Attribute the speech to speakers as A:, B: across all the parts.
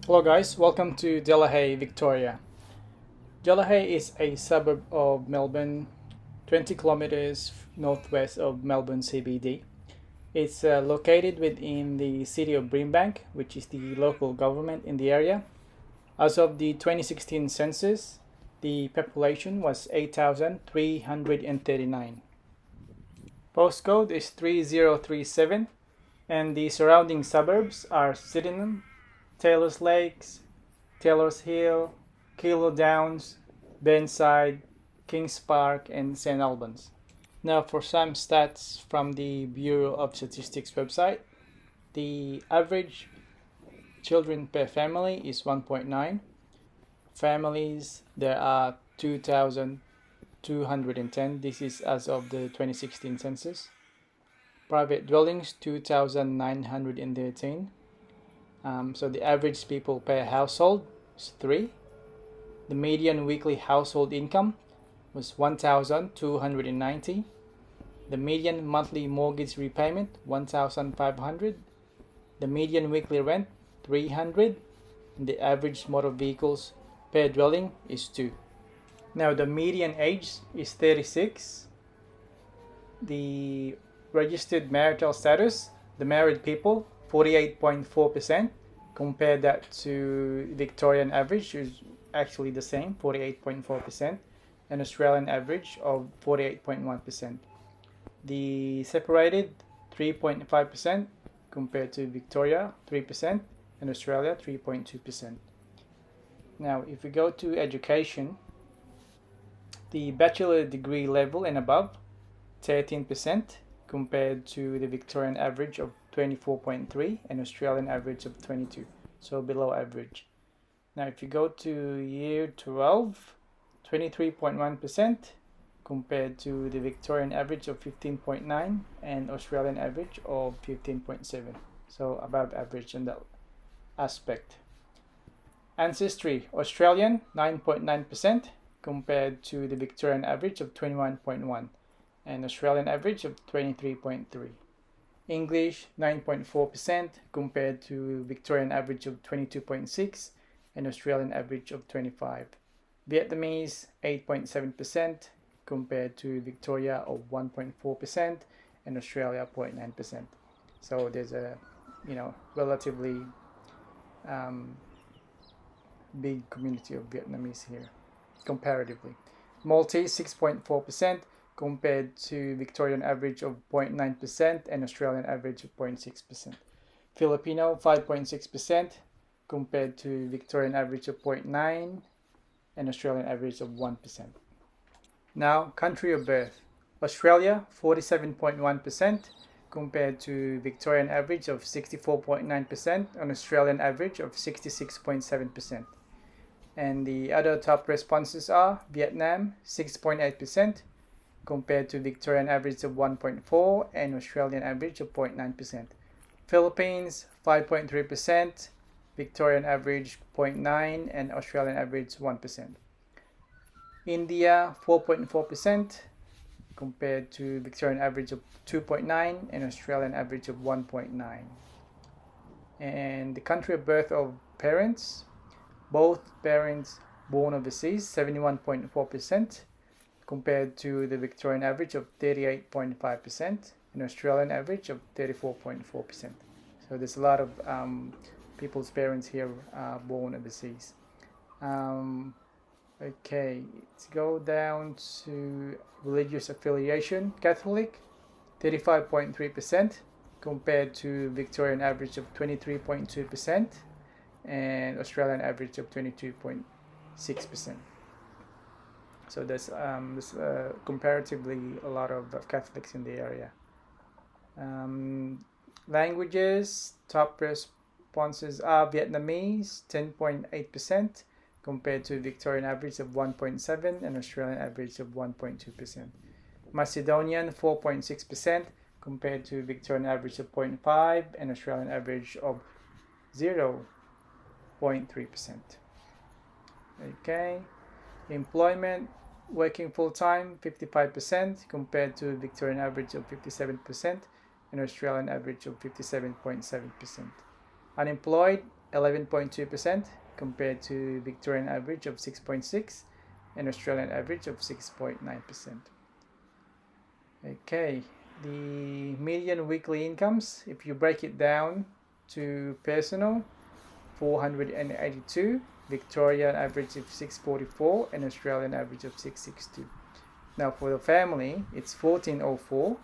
A: Hello guys, welcome to Delahey, Victoria. Delahey is a suburb of Melbourne, 20 kilometres northwest of Melbourne CBD. It's located within the city of Brimbank, which is the local government in the area. As of the 2016 census, the population was 8,339. Postcode is 3037 and the surrounding suburbs are Sydenham, Taylor's Lakes, Taylor's Hill, Keilor Downs, Burnside, Kings Park, and St. Albans. Now for some stats from the Bureau of Statistics website, the average children per family is 1.9. Families, there are 2,210. This is as of the 2016 census. Private dwellings, 2,913. So the average people per household is 3. The median weekly household income was 1,290. The median monthly mortgage repayment 1,500. The median weekly rent 300. And the average motor vehicles per dwelling is 2. Now the median age is 36. The registered marital status, the married people 48.4%. Compare that to Victorian average, which is actually the same, 48.4%, and Australian average of 48.1%. The separated 3.5% compared to Victoria 3% and Australia 3.2%. Now, if we go to education, the bachelor degree level and above 13% compared to the Victorian average of 24.3 and Australian average of 22, so below average. Now if you go to year 12, 23.1% compared to the Victorian average of 15.9 and Australian average of 15.7, so above average in that aspect. Ancestry, Australian 9.9% compared to the Victorian average of 21.1 and Australian average of 23.3. English 9.4% compared to Victorian average of 22.6 and Australian average of 25. Vietnamese 8.7% compared to Victoria of 1.4% and Australia 0.9%. So there's a relatively big community of Vietnamese here comparatively. Maltese 6.4% compared to Victorian average of 0.9% and Australian average of 0.6%. Filipino 5.6% compared to Victorian average of 0.9 and Australian average of 1%. Now, country of birth. Australia 47.1% compared to Victorian average of 64.9% and Australian average of 66.7%. And the other top responses are Vietnam 6.8% compared to Victorian average of 1.4 and Australian average of 0.9%. Philippines 5.3%, Victorian average 0.9 and Australian average 1%. India 4.4% compared to Victorian average of 2.9 and Australian average of 1.9. And the country of birth of parents, both parents born overseas 71.4% compared to the Victorian average of 38.5% and Australian average of 34.4%. So there's a lot of people's parents here born overseas. Okay, let's go down to religious affiliation. Catholic, 35.3% compared to Victorian average of 23.2% and Australian average of 22.6%. So there's comparatively a lot of Catholics in the area. Languages, top responses are Vietnamese, 10.8% compared to Victorian average of 1.7 and Australian average of 1.2%. Macedonian, 4.6% compared to Victorian average of 0.5 and Australian average of 0.3%. Okay. Employment, working full-time 55% compared to Victorian average of 57% and Australian average of 57.7%. Unemployed 11.2% compared to Victorian average of 6.6 and Australian average of 6.9%. Okay, the median weekly incomes, if you break it down to personal, 482, Victorian average of 644 and Australian average of 662. Now for the family, it's 1404.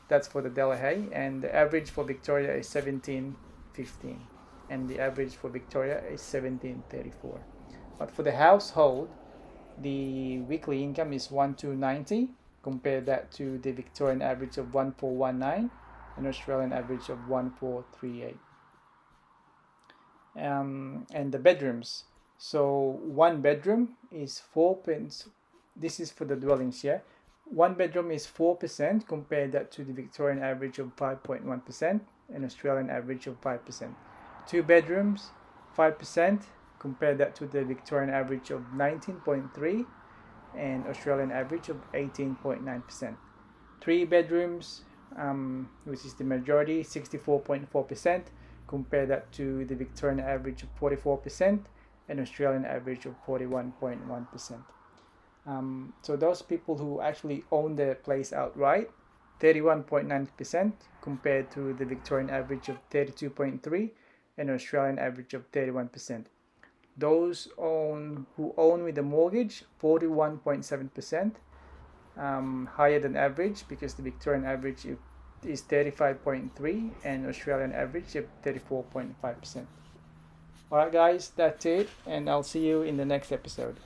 A: That's for the Delahey, and the average for Victoria is 1715, and the average for Victoria is 1734. But for the household, the weekly income is 1290. Compare that to the Victorian average of 1419 and Australian average of 1438. And the bedrooms. So one bedroom is 4 pence. This is for the dwellings, yeah. One bedroom is 4%. Compare that to the Victorian average of 5.1% and Australian average of 5%. Two bedrooms, 5%. Compare that to the Victorian average of 19.3% and Australian average of 18.9%. Three bedrooms, which is the majority, 64.4%. Compare that to the Victorian average of 44% and Australian average of 41.1%. So those people who actually own their place outright, 31.9% compared to the Victorian average of 32.3% and Australian average of 31%. Those who own with a mortgage, 41.7%, higher than average because the Victorian average is 35.3% and Australian average of 34.5%. Alright guys, that's it, and I'll see you in the next episode.